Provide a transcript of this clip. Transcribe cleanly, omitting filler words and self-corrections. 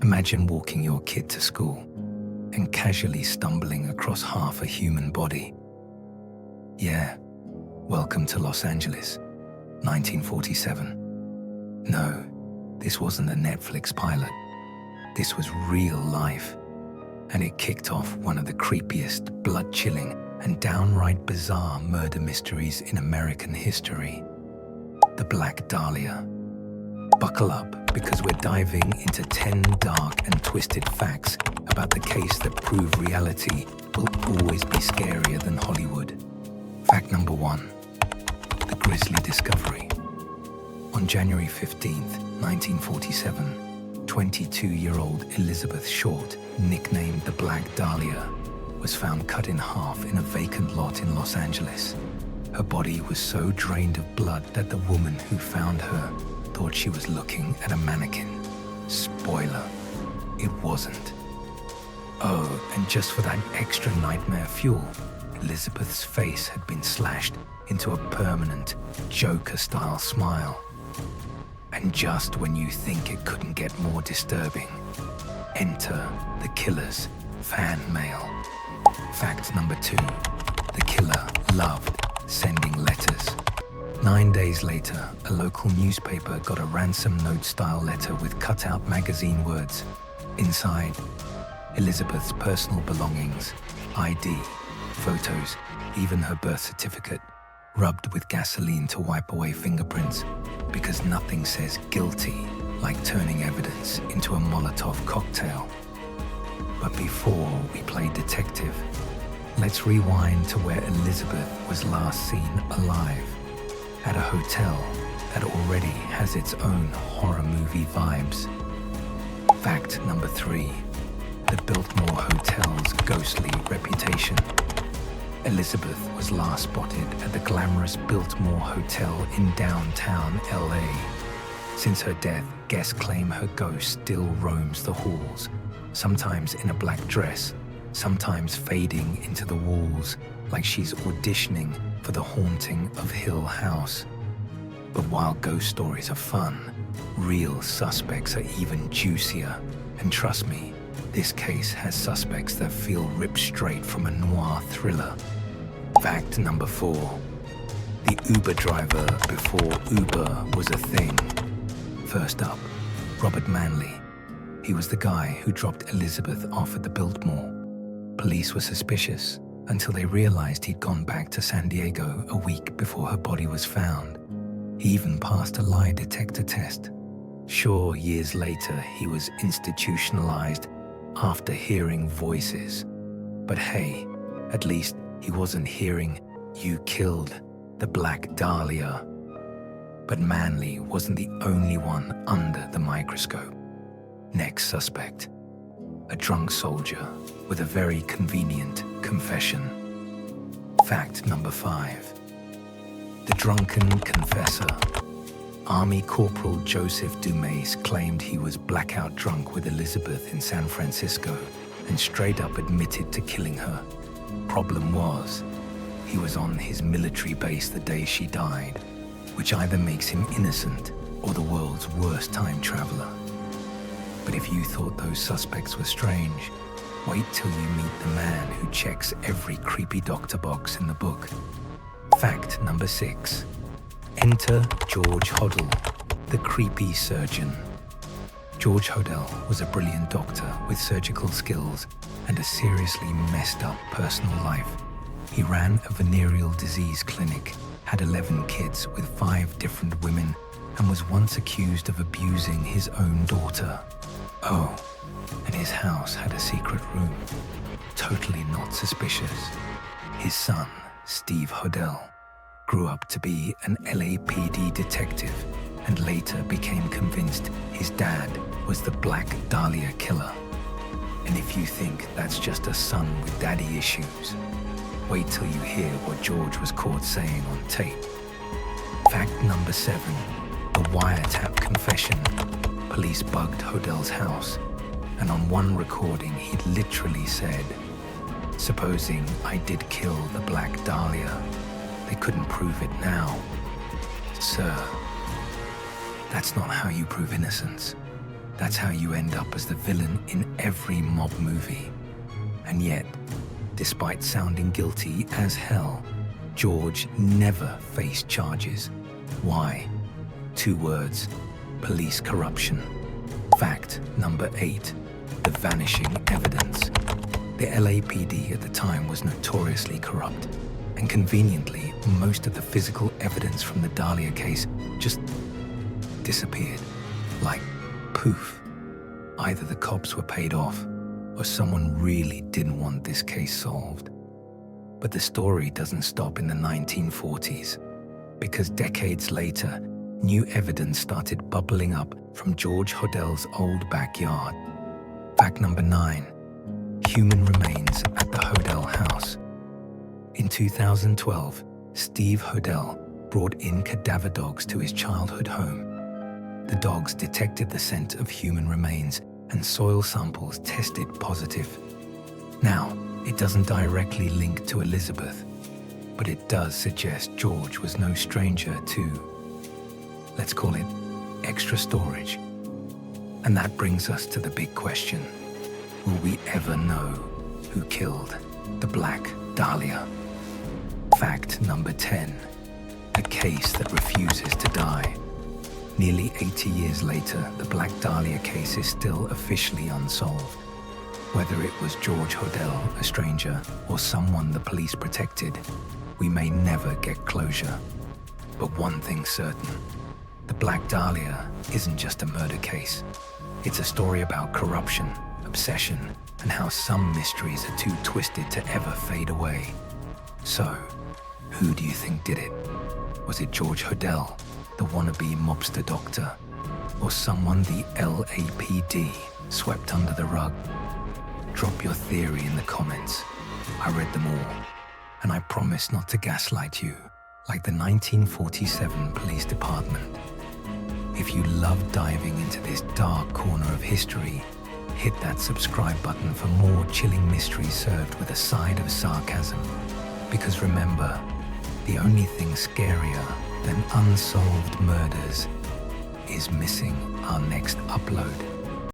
Imagine walking your kid to school and casually stumbling across half a human body. Yeah, welcome to Los Angeles, 1947. No, this wasn't a Netflix pilot. This was real life. And it kicked off one of the creepiest, blood-chilling, and downright bizarre murder mysteries in American history. The Black Dahlia. Buckle up, because we're diving into 10 dark and twisted facts about the case that prove reality will always be scarier than Hollywood. Fact number 1. The grisly discovery. On January 15th, 1947, 22-year-old Elizabeth Short, nicknamed the Black Dahlia, was found cut in half in a vacant lot in Los Angeles. Her body was so drained of blood that the woman who found her thought she was looking at a mannequin. Spoiler, it wasn't. Oh, and just for that extra nightmare fuel, Elizabeth's face had been slashed into a permanent Joker-style smile. And just when you think it couldn't get more disturbing, enter the killer's fan mail. Fact number 2. The killer loved sending letters. 9 days later, a local newspaper got a ransom note-style letter with cut-out magazine words. Inside, Elizabeth's personal belongings, ID, photos, even her birth certificate, rubbed with gasoline to wipe away fingerprints, because nothing says guilty like turning evidence into a Molotov cocktail. But before we play detective, let's rewind to where Elizabeth was last seen alive, at a hotel that already has its own horror movie vibes. Fact number 3. The Biltmore Hotel's ghostly reputation. Elizabeth was last spotted at the glamorous Biltmore Hotel in downtown LA. Since her death, guests claim her ghost still roams the halls, sometimes in a black dress, sometimes fading into the walls like she's auditioning for the haunting of Hill House. But while ghost stories are fun, real suspects are even juicier. And trust me, this case has suspects that feel ripped straight from a noir thriller. Fact number 4. The Uber driver before Uber was a thing. First up, Robert Manley. He was the guy who dropped Elizabeth off at the Biltmore. Police were suspicious until they realized he'd gone back to San Diego a week before her body was found. He even passed a lie detector test. Sure, years later he was institutionalized after hearing voices. But hey, at least he wasn't hearing, "You killed the Black Dahlia." But Manley wasn't the only one under the microscope. Next suspect, a drunk soldier with a very convenient confession. Fact number 5. The drunken confessor. Army Corporal Joseph Dumas claimed he was blackout drunk with Elizabeth in San Francisco and straight up admitted to killing her. Problem was, he was on his military base the day she died, which either makes him innocent or the world's worst time traveler. But if you thought those suspects were strange, wait till you meet the man who checks every creepy doctor box in the book. Fact number 6. Enter George Hodel, the creepy surgeon. George Hodel was a brilliant doctor with surgical skills and a seriously messed up personal life. He ran a venereal disease clinic, had 11 kids with 5 different women, and was once accused of abusing his own daughter. Oh, and his house had a secret room. Totally not suspicious. His son, Steve Hodel, grew up to be an LAPD detective and later became convinced his dad was the Black Dahlia killer. And if you think that's just a son with daddy issues, wait till you hear what George was caught saying on tape. Fact number 7. The wiretap confession. Police bugged Hodel's house, and on one recording he'd literally said, "Supposing I did kill the Black Dahlia, they couldn't prove it now." Sir, that's not how you prove innocence. That's how you end up as the villain in every mob movie. And yet, despite sounding guilty as hell, George never faced charges. Why? 2 words: police corruption. Fact number 8, the vanishing evidence. The LAPD at the time was notoriously corrupt, and conveniently, most of the physical evidence from the Dahlia case just disappeared. Like, poof. Either the cops were paid off, or someone really didn't want this case solved. But the story doesn't stop in the 1940s, because decades later, new evidence started bubbling up from George Hodell's old backyard. Fact number 9, human remains at the Hodell house. In 2012, Steve Hodell brought in cadaver dogs to his childhood home. The dogs detected the scent of human remains, and soil samples tested positive. Now, it doesn't directly link to Elizabeth, but it does suggest George was no stranger to, let's call it, extra storage. And that brings us to the big question: will we ever know who killed the Black Dahlia? Fact number 10, a case that refuses to die. Nearly 80 years later, the Black Dahlia case is still officially unsolved. Whether it was George Hodell, a stranger, or someone the police protected, we may never get closure. But one thing's certain: the Black Dahlia isn't just a murder case. It's a story about corruption, obsession, and how some mysteries are too twisted to ever fade away. So, who do you think did it? Was it George Hodell, the wannabe mobster doctor, or someone the LAPD swept under the rug? Drop your theory in the comments. I read them all, and I promise not to gaslight you like the 1947 police department. If you love diving into this dark corner of history, hit that subscribe button for more chilling mysteries served with a side of sarcasm. Because remember, the only thing scarier than unsolved murders is missing our next upload.